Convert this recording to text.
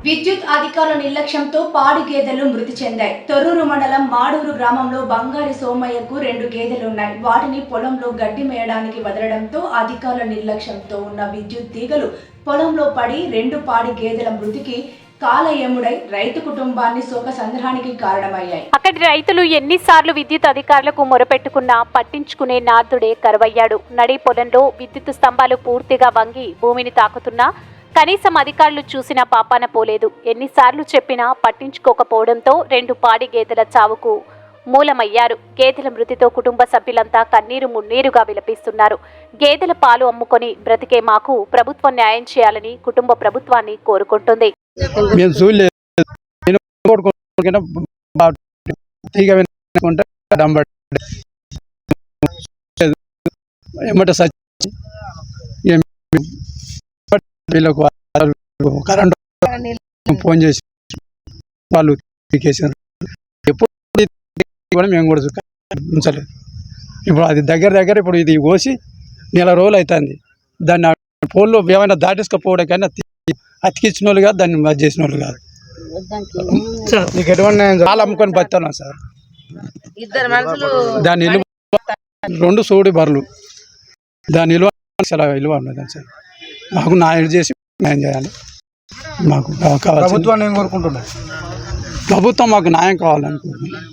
విద్యుత్ అధికారుల నిర్లక్ష్యంతో పాడి గేదెలు మృతి చెందాయి. తొర్రూరు మండలం మాడూరు గ్రామంలో బంగారి సోమయ్యకు 2 గేదెలున్నాయి. వాటిని పొలంలో గడ్డి మేయడానికి వదలడంతో అధికారుల నిర్లక్ష్యంతో ఉన్న విద్యుత్ తీగలు పొలంలో పడి 2 పాడి గేదెల మృతికి కాలయముడై రైతు కుటుంబాన్ని శోక సంద్రానికి కారణమయ్యాయి. అక్కడి రైతులు ఎన్నిసార్లు విద్యుత్ అధికారులకు మొరపెట్టుకున్నా పట్టించుకునే నాథుడే కరువయ్యాడు. నడి పొలంలో విద్యుత్ స్తంభాలు పూర్తిగా వంగి భూమిని తాకుతున్నా కనీసం అధికారులు చూసినా పాపాన పోలేదు. ఎన్నిసార్లు చెప్పినా పట్టించుకోకపోవడంతో 2 పాడి గేదెల చావుకు మూలమయ్యారు. గేదెల మృతితో కుటుంబ సభ్యులంతా కన్నీరు మున్నీరుగా విలపిస్తున్నారు. గేదెల పాలు అమ్ముకొని బ్రతికే మాకు ప్రభుత్వం న్యాయం చేయాలని కుటుంబ ప్రభుత్వాన్ని కోరుకుంటుంది. కరెంట్ ఫోన్ చేసి వాళ్ళు తీసేసారు. ఎప్పుడు కూడా మేము కూడా ఉంచలేదు. ఇప్పుడు అది దగ్గర ఇప్పుడు ఇది కోసి నెల రోజులు అవుతుంది. దాన్ని ఫోన్లో ఏమైనా దాటేసుకపోవడం కానీ అతికించిన వాళ్ళు కాదు, దాన్ని మధ్య చేసిన వాళ్ళు కాదు. నీకు ఎటువంటి చాలా అమ్ముకొని బతున్నాం సార్. దాని నిలువ 2 సోడి బర్రెలు, దాని నిలువ విలువ ఉన్నది సార్. మాకు న్యాయం చేసి న్యాయం చేయాలి. మాకు కావాలి, ప్రభుత్వాన్ని కోరుకుంటున్నాం. ప్రభుత్వం మాకు న్యాయం కావాలనుకుంటున్నాం.